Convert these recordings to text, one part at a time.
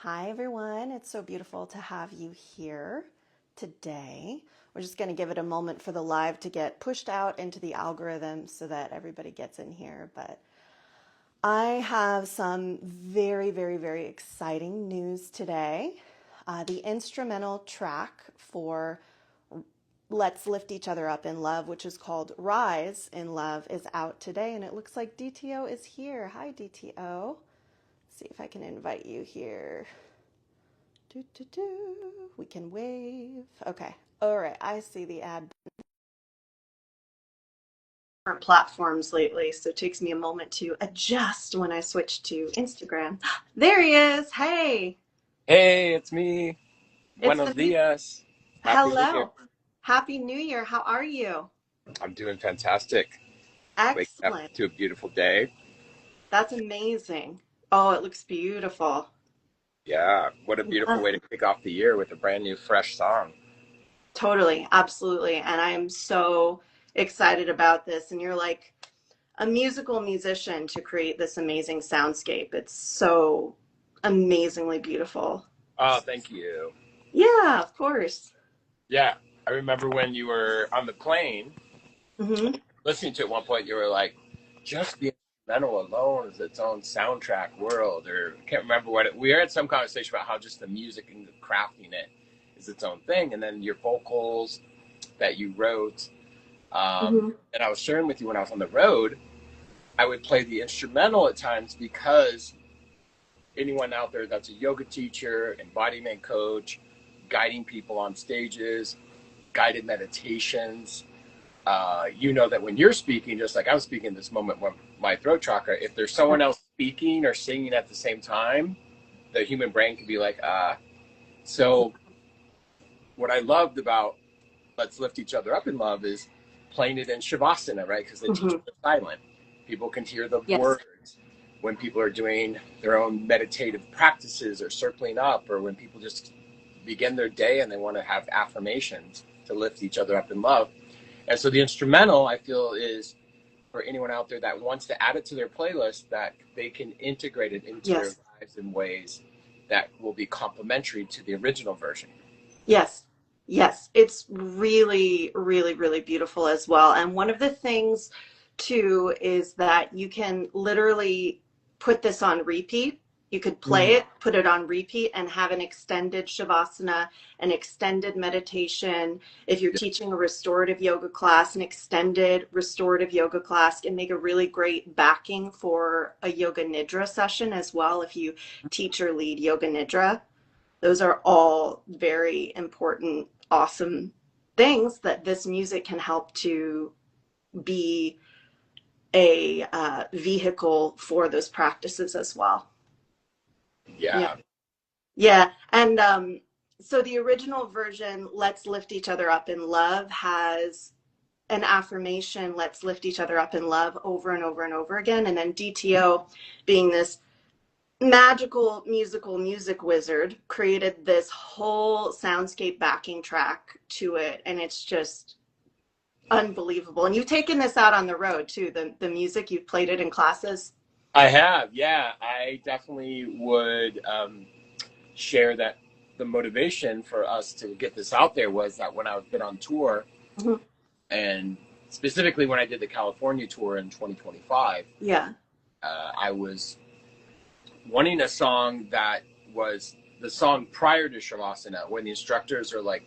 Hi, everyone. It's so beautiful to have you here today. We're just going to give it a moment for the live to get pushed out into the algorithm so that everybody gets in here. But I have some very, very, very exciting news today. The instrumental track for Let's Lift Each Other Up in Love, which is called Rise in Love, is out today. And it looks like DTO is here. Hi, DTO. See if I can invite you here. Do, do, do. We can wave. Okay. All right. I see the ad. Different platforms lately, so it takes me a moment to adjust when I switch to Instagram. There he is. Hey, Hey, it's me. it's Buenos the new. dias. Happy New Year. Hello. Happy New Year. How are you? I'm doing fantastic. Waking up Excellent. to a beautiful day. That's amazing. Oh, it looks beautiful. Yeah, what a beautiful Yeah. way to kick off the year with a brand new, fresh song. Totally. Absolutely. And I am so excited about this. And you're like a musical musician to create this amazing soundscape. It's so amazingly beautiful. Oh, thank you. Yeah, of course. Yeah, I remember when you were on the plane Hmm. listening to it at one point, you were like, just the instrumental alone is its own soundtrack world. Or I can't remember what we had some conversation about how just the music and the crafting it is its own thing. And then your vocals that you wrote. Hmm. And I was sharing with you when I was on the road, I would play the instrumental at times because anyone out there that's a yoga teacher, embodiment coach, guiding people on stages, guided meditations, you know that when you're speaking, just like I'm speaking this moment with my throat chakra, if there's someone else speaking or singing at the same time, the human brain can be like, ah. So what I loved about Let's Lift Each Other Up in Love is playing it in Shavasana, right? Because the Hmm. teachers are silent. People can hear the Yes. words when people are doing their own meditative practices or circling up, or when people just begin their day and they want to have affirmations to lift each other up in love. And so the instrumental, I feel, is for anyone out there that wants to add it to their playlist, that they can integrate it into their Yes. lives in ways that will be complementary to the original version. Yes. Yes. It's really, really, really beautiful as well. And one of the things too is that you can literally put this on repeat. You could play Mm. it, put it on repeat, and have an extended shavasana, an extended meditation. If you're teaching a restorative yoga class, an extended restorative yoga class can make a really great backing for a yoga nidra session as well. If you teach or lead yoga nidra, those are all very important, awesome things that this music can help to be a vehicle for those practices as well. Yeah. Yeah. Yeah. And so the original version, Let's Lift Each Other Up in Love, has an affirmation, let's lift each other up in love over and over and over again. And then DTO, being this magical music wizard, created this whole soundscape backing track to it. And it's just unbelievable. And you've taken this out on the road too, the music, you've played it in classes. I have, yeah. I definitely would share that the motivation for us to get this out there was that when I've been on tour, Mhm. and specifically when I did the California tour in 2025, Yeah. I was wanting a song that was the song prior to Shavasana, when the instructors are like,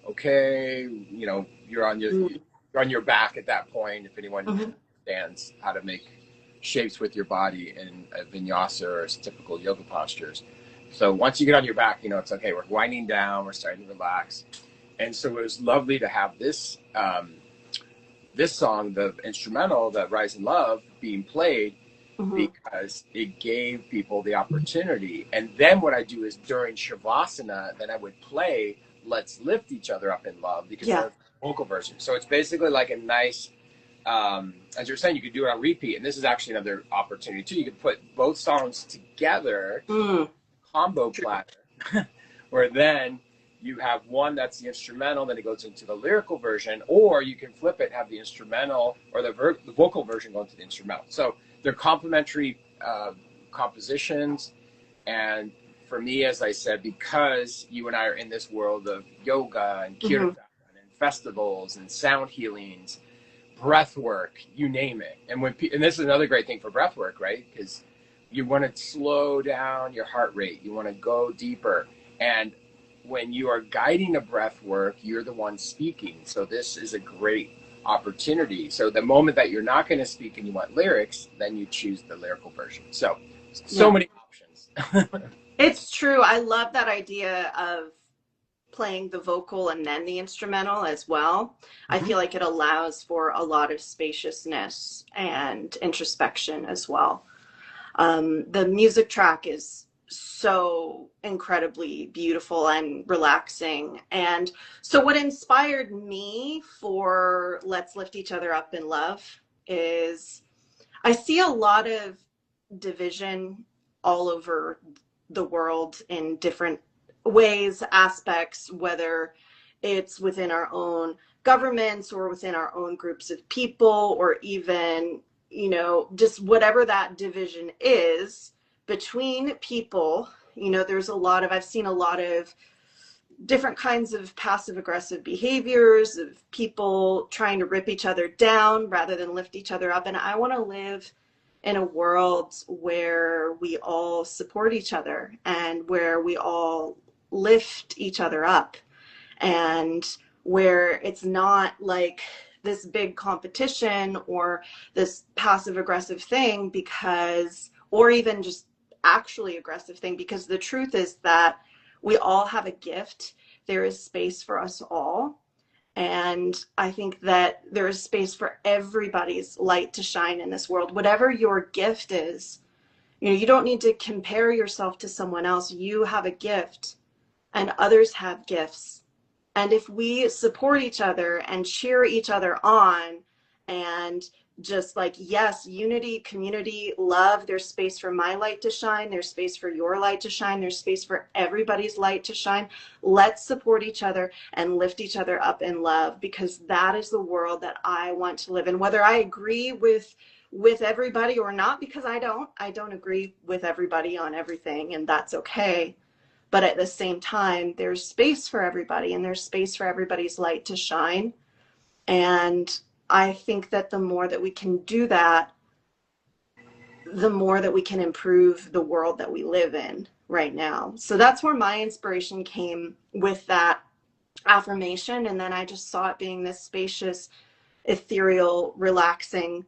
okay, you know, you're on your back at that point. If anyone Mm-hmm. understands how to make shapes with your body in a vinyasa or typical yoga postures. So once you get on your back, you know, it's okay. We're winding down. We're starting to relax. And so it was lovely to have this song, the instrumental, the Rise in Love, being played Mm-hmm. because it gave people the opportunity. And then what I do is during Shavasana, then I would play Let's Lift Each Other Up in Love, because then Yeah. it's a vocal version. So it's basically like a nice, as you're saying, you could do it on repeat. And this is actually another opportunity too. You could put both songs together, Mm. combo True. platter, where then you have one that's the instrumental, then it goes into the lyrical version, or you can flip it, have the instrumental or the vocal version go into the instrumental. So they're complementary compositions, and for me, as I said, because you and I are in this world of yoga and kirtan Hmm. and festivals and sound healings, breath work, you name it. And this is another great thing for breath work, right? Because you want to slow down your heart rate, you want to go deeper. And when you are guiding a breath work, you're the one speaking. So this is a great opportunity. So the moment that you're not going to speak and you want lyrics, then you choose the lyrical version. So Yeah, many options. it's true. I love that idea of playing the vocal and then the instrumental as well. I Mhm. feel like it allows for a lot of spaciousness and introspection as well. The music track is so incredibly beautiful and relaxing. And so, what inspired me for Let's Lift Each Other Up in Love is I see a lot of division all over the world in different ways, aspects, whether it's within our own governments or within our own groups of people, or even, just whatever that division is between people. There's I've seen a lot of different kinds of passive aggressive behaviors of people trying to rip each other down rather than lift each other up. And I want to live in a world where we all support each other and where we all lift each other up, and where it's not like this big competition or this passive aggressive thing, because, or even just actually aggressive thing, because the truth is that we all have a gift. There is space for us all. And I think that there is space for everybody's light to shine in this world. Whatever your gift is, you don't need to compare yourself to someone else. You have a gift and others have gifts. And if we support each other and cheer each other on, and just like, yes, unity, community, love, there's space for my light to shine, there's space for your light to shine, there's space for everybody's light to shine. Let's support each other and lift each other up in love, because that is the world that I want to live in. Whether I agree with everybody or not, because I don't agree with everybody on everything, and that's okay. But at the same time, there's space for everybody and there's space for everybody's light to shine. And I think that the more that we can do that, the more that we can improve the world that we live in right now. So that's where my inspiration came with that affirmation. And then I just saw it being this spacious, ethereal, relaxing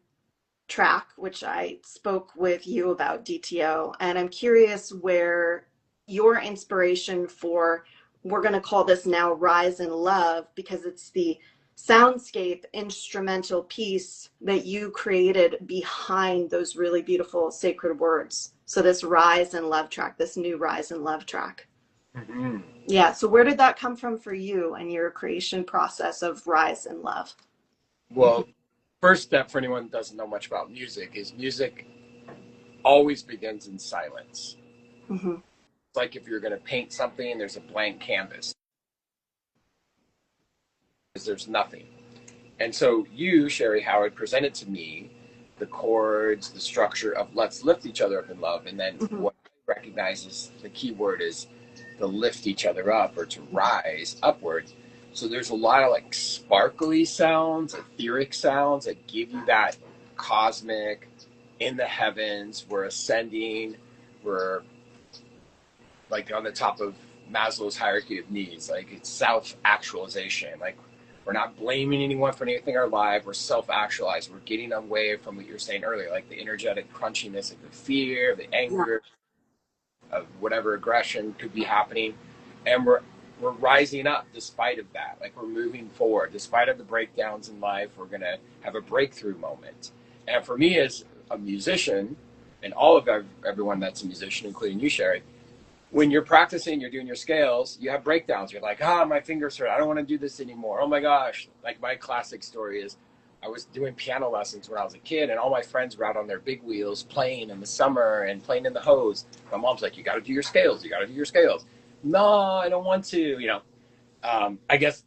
track, which I spoke with you about DTO. And I'm curious where your inspiration for, we're going to call this now Rise in Love, because it's the soundscape instrumental piece that you created behind those really beautiful sacred words. So this Rise in Love track, this new Rise in Love track. Mhm. Yeah. So where did that come from for you and your creation process of Rise in Love? Well, first step for anyone that doesn't know much about music is music always begins in silence. Mm-hmm. It's like if you're going to paint something, there's a blank canvas. There's nothing. And so you, Sherrie Howard, presented to me the chords, the structure of Let's Lift Each Other Up in Love. And then Mm-hmm. what I recognize is the key word is to lift each other up, or to rise upwards. So there's a lot of like sparkly sounds, etheric sounds that give you that cosmic, in the heavens, we're ascending, we're like on the top of Maslow's hierarchy of needs. Like it's self-actualization. Like we're not blaming anyone for anything in our life. We're self-actualized. We're getting away from what you were saying earlier, like the energetic crunchiness of the fear, the Yeah. anger, of whatever aggression could be happening, and we're rising up despite of that. Like we're moving forward despite of the breakdowns in life. We're gonna have a breakthrough moment. And for me as a musician, and all of everyone that's a musician, including you, Sherrie, when you're practicing, you're doing your scales, you have breakdowns. You're like, my fingers hurt. I don't want to do this anymore. Oh my gosh. Like my classic story is I was doing piano lessons when I was a kid, and all my friends were out on their big wheels playing in the summer and playing in the hose. My mom's like, you got to do your scales. You got to do your scales. No, I don't want to. I guess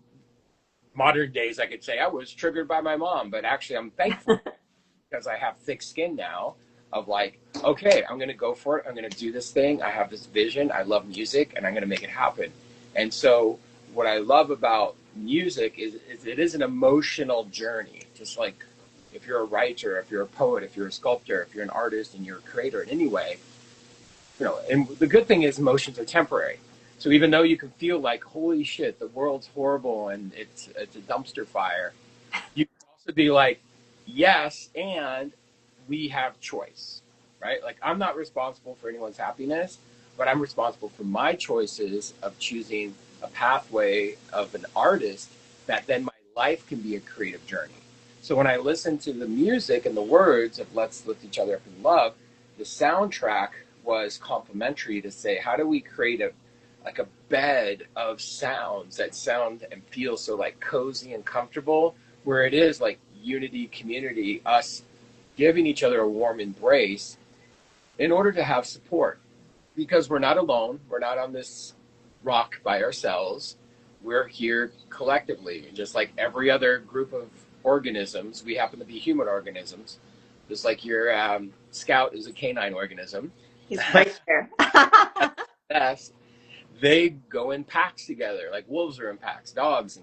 modern days I could say I was triggered by my mom, but actually I'm thankful because I have thick skin now. of like, okay, I'm going to go for it. I'm going to do this thing. I have this vision. I love music and I'm going to make it happen. And so what I love about music is it is an emotional journey. Just like if you're a writer, if you're a poet, if you're a sculptor, if you're an artist and you're a creator in any way, you know, and the good thing is emotions are temporary. So even though you can feel like, holy shit, the world's horrible and it's a dumpster fire, you can also be like, yes, and we have choice, right? Like I'm not responsible for anyone's happiness, but I'm responsible for my choices of choosing a pathway of an artist that then my life can be a creative journey. So when I listen to the music and the words of Let's Lift Each Other Up in Love, the soundtrack was complementary to say, how do we create a like a bed of sounds that sound and feel so like cozy and comfortable, where it is like unity, community, us giving each other a warm embrace in order to have support. Because we're not alone, we're not on this rock by ourselves. We're here collectively, just like every other group of organisms. We happen to be human organisms, just like your scout is a canine organism. He's right there. Yes, they go in packs together, like wolves are in packs, dogs,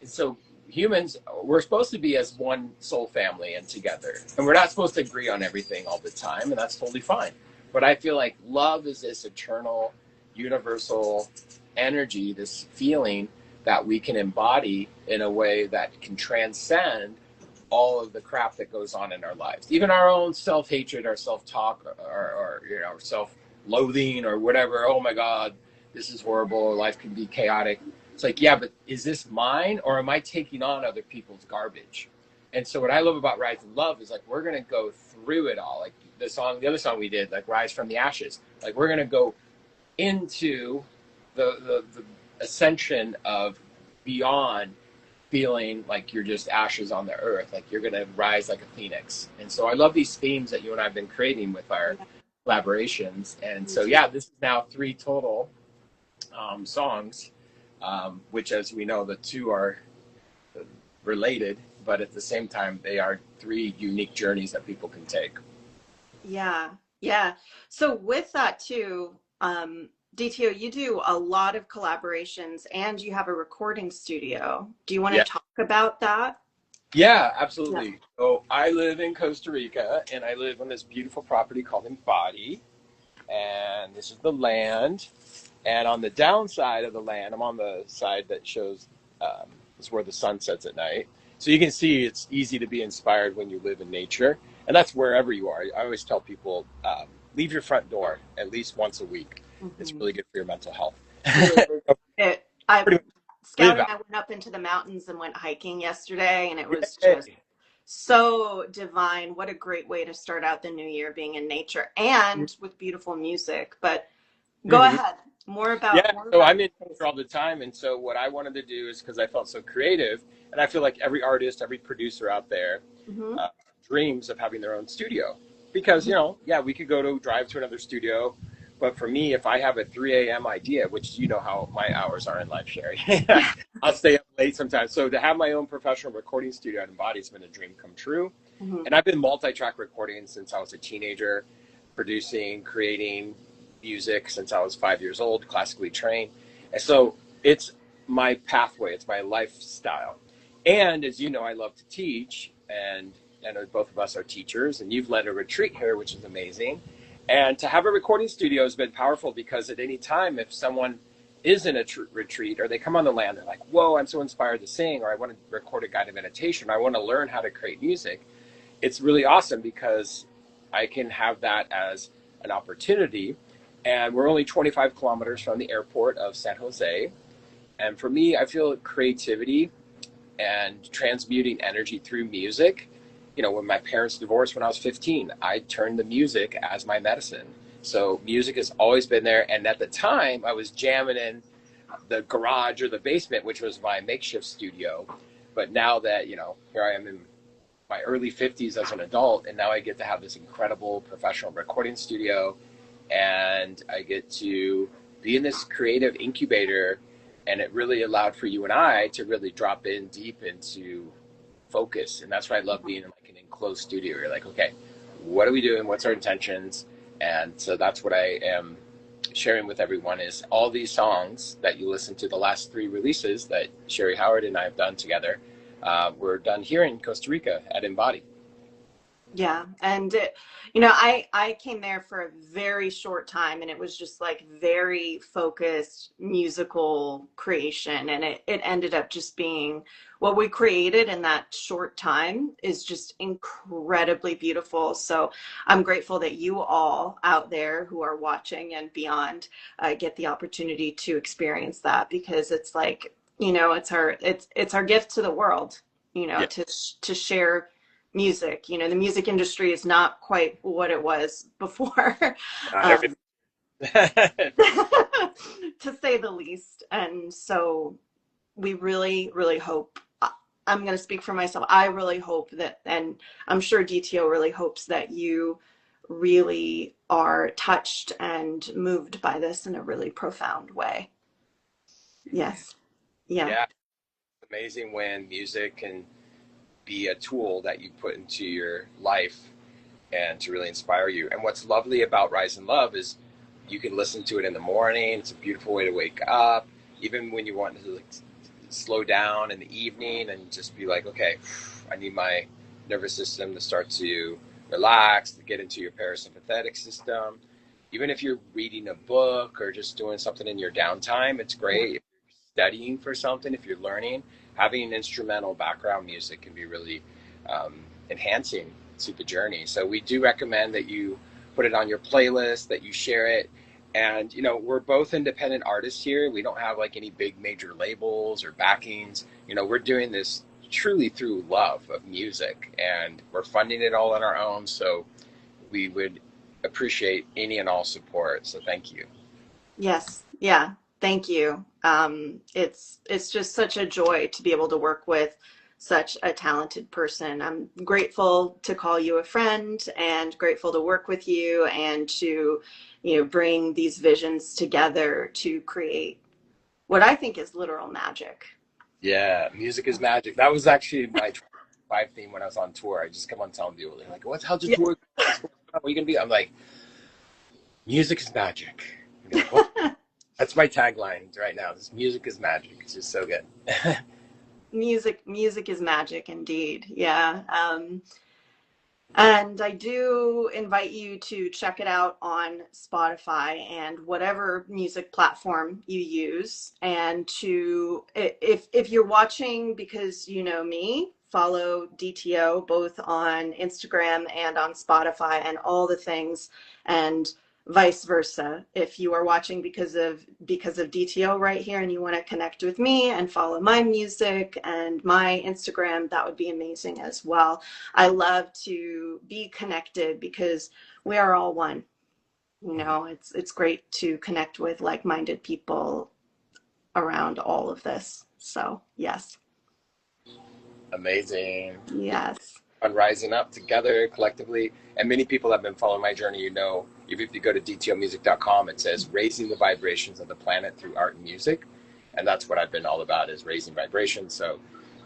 and so humans, we're supposed to be as one soul family and together, and we're not supposed to agree on everything all the time, and that's totally fine. But I feel like love is this eternal, universal energy, this feeling that we can embody in a way that can transcend all of the crap that goes on in our lives, even our own self-hatred, our self-talk, or you know, self-loathing, or whatever. Oh my God, this is horrible. Life can be chaotic. It's like, yeah, but is this mine, or am I taking on other people's garbage? And so what I love about Rise and Love is like we're gonna go through it all. Like the other song we did, like Rise from the Ashes. Like we're gonna go into the ascension of beyond feeling like you're just ashes on the earth, like you're going to rise like a phoenix. And so I love these themes that you and I have been creating with our collaborations. And so, yeah, this is now 3 total songs, which, as we know, the 2 are related, but at the same time, they are 3 unique journeys that people can take. Yeah, yeah. So with that too, DTO, you do a lot of collaborations and you have a recording studio. Do you want to Yeah. talk about that? Yeah, Yeah. absolutely. So I live in Costa Rica, and I live on this beautiful property called Embody, and this is the land. And on the downside of the land, I'm on the side that shows is where the sun sets at night. So you can see it's easy to be inspired when you live in nature, and that's wherever you are. I always tell people leave your front door at least once a week. It's Hmm. really good for your mental health. Really is. I Pretty much Scout live and out. I went up into the mountains and went hiking yesterday, and it was just Yay. so divine. What a great way to start out the new year, being in nature and with beautiful music. But go Mhm. ahead. Yeah, More so about I'm your in space. nature all the time, and so what I wanted to do is because I felt so creative, and I feel like every artist, every producer out there Hmm. uh, dreams of having their own studio, because you know, yeah, we could go to drive to another studio, but for me, if I have a 3 a.m. idea, which you know how my hours are in life, Sherry, I'll stay up late sometimes. So to have my own professional recording studio at Embody has been a dream come true, Hmm. and I've been multi-track recording since I was a teenager, producing, creating music since I was 5 years old, classically trained. And so it's my pathway, it's my lifestyle. And as you know, I love to teach, and both of us are teachers, and you've led a retreat here, which is amazing. And to have a recording studio has been powerful because at any time, if someone is in a retreat or they come on the land, they're like, whoa, I'm so inspired to sing, or I want to record a guided meditation, or I want to learn how to create music. It's really awesome because I can have that as an opportunity. And we're only 25 kilometers from the airport of San Jose. And for me, I feel creativity and transmuting energy through music. You know, when my parents divorced when I was 15, I turned to music as my medicine. So music has always been there. And at the time, I was jamming in the garage or the basement, which was my makeshift studio. But now that, you know, here I am in my early 50s as an adult, and now I get to have this incredible professional recording studio, and I get to be in this creative incubator, and it really allowed for you and I to really drop in deep into focus. And that's why I love being in like an enclosed studio. You're like, okay, what are we doing? What's our intentions? And so that's what I am sharing with everyone is all these songs that you listen to, the last three releases that Sherrie Howard and I have done together, were done here in Costa Rica at Embody. Yeah, and I came there for a very short time, and it was just like very focused musical creation, and it ended up just being what we created in that short time is just incredibly beautiful. So I'm grateful that you all out there who are watching and beyond get the opportunity to experience that because it's like, it's our gift to the world, Yeah, to share music. The music industry is not quite what it was before, not um, everything. to say the least. And so we really, really hope. I'm going to speak for myself. I really hope that, and I'm sure DTO really hopes that you really are touched and moved by this in a really profound way. Yes. Yeah. Yeah, it's amazing when music can be a tool that you put into your life and to really inspire you. And what's lovely about Rise in Love is you can listen to it in the morning. It's a beautiful way to wake up. Even when you want to like, slow down in the evening and just be like, okay, I need my nervous system to start to relax, to get into your parasympathetic system. Even if you're reading a book or just doing something in your downtime, it's Yeah. great. If you're studying for something, if you're learning, having instrumental background music can be really enhancing to the journey. So we do recommend that you put it on your playlist, that you share it. And we're both independent artists here. We don't have like any big major labels or backings. We're doing this truly through love of music, and we're funding it all on our own. So we would appreciate any and all support. So thank you. Yes. Yeah. Thank you. It's just such a joy to be able to work with such a talented person. I'm grateful to call you a friend and grateful to work with you and to, bring these visions together to create what I think is literal magic. Yeah, music is magic. That was actually my five theme when I was on tour. I just kept on telling people, they're like, "What's how's your Yeah. tour? What's going on? What are you gonna be?" I'm like, "Music is magic." And they're like, "What?" That's my tagline right now. This music is magic. It's just so good. Music is magic indeed. Yeah. And I do invite you to check it out on Spotify and whatever music platform you use. And if you're watching because you know me, follow DTO both on Instagram and on Spotify and all the things. And vice versa. If you are watching because of DTO right here and you want to connect with me and follow my music and my Instagram, that would be amazing as well. I love to be connected because we are all one. It's great to connect with like-minded people around all of this. So, yes. Amazing. Yes. On rising up together collectively. And many people have been following my journey. Even if you go to dtomusic.com, it says raising the vibrations of the planet through art and music. And that's what I've been all about is raising vibrations. So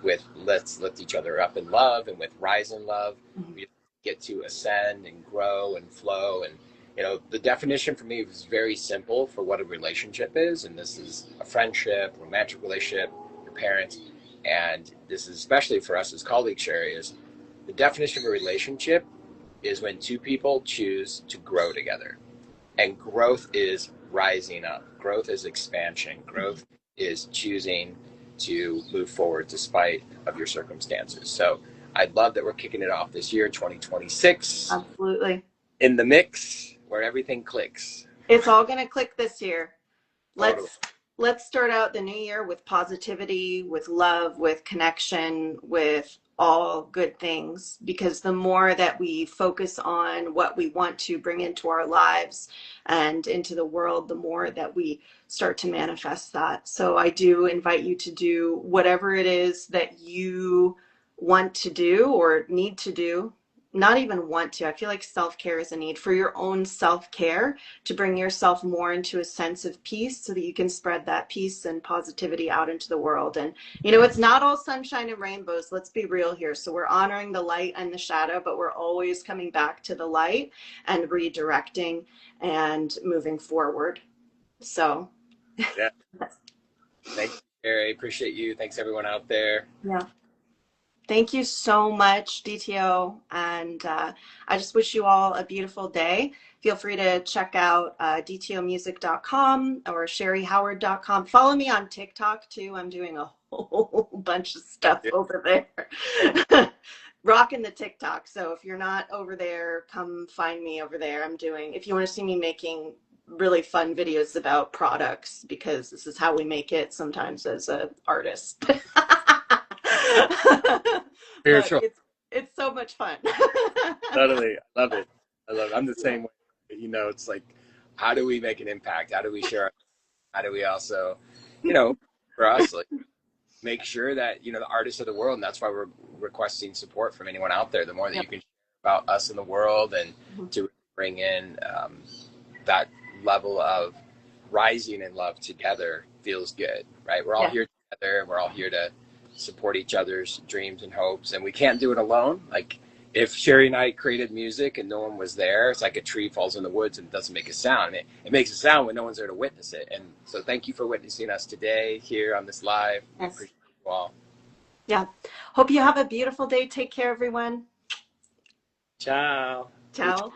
with let's lift each other up in love and with rise in love, Mhm. we get to ascend and grow and flow. And, the definition for me is very simple for what a relationship is. And this is a friendship, romantic relationship, your parents. And this is especially for us as colleagues, Sherrie, is the definition of a relationship is when two people choose to grow together. And growth is rising up. Growth is expansion. Growth is choosing to move forward despite of your circumstances. So I love that we're kicking it off this year, 2026, Absolutely. in the mix where everything clicks. It's all going to click this year. Totally. Let's start out the new year with positivity, with love, with connection, with all good things, because the more that we focus on what we want to bring into our lives and into the world, the more that we start to manifest that. So I do invite you to do whatever it is that you want to do or need to do not even want to. I feel like self-care is a need for your own self-care to bring yourself more into a sense of peace so that you can spread that peace and positivity out into the world. And, you know, it's not all sunshine and rainbows. Let's be real here. So we're honoring the light and the shadow, but we're always coming back to the light and redirecting and moving forward. So, Yeah. Thank you, Sherrie. Appreciate you. Thanks everyone out there. yeah. Thank you so much, DTO. And I just wish you all a beautiful day. Feel free to check out dtomusic.com or sherriehoward.com. Follow me on TikTok too. I'm doing a whole bunch of stuff Yeah. over there. Rocking the TikTok. So if you're not over there, come find me over there. If you want to see me making really fun videos about products, because this is how we make it sometimes as an artist. But Spiritual. it's so much fun. Totally. I love it. I love it. I'm the same way. You know, it's like, how do we make an impact? How do we share? How do we also, you know, for us, like, make sure that, you know, the artists of the world, and that's why we're requesting support from anyone out there, the more that Yep. you can share about us in the world and to bring in that level of rising in love together feels good, right? We're all Yeah. here together, and we're all here to support each other's dreams and hopes, and we can't do it alone. Like, if Sherrie and I created music and no one was there, it's like a tree falls in the woods and doesn't make a sound. It makes a sound when no one's there to witness it. And so thank you for witnessing us today here on this live. We Yes. appreciate you all. Yeah. Hope you have a beautiful day. Take care, everyone. Ciao. Ciao.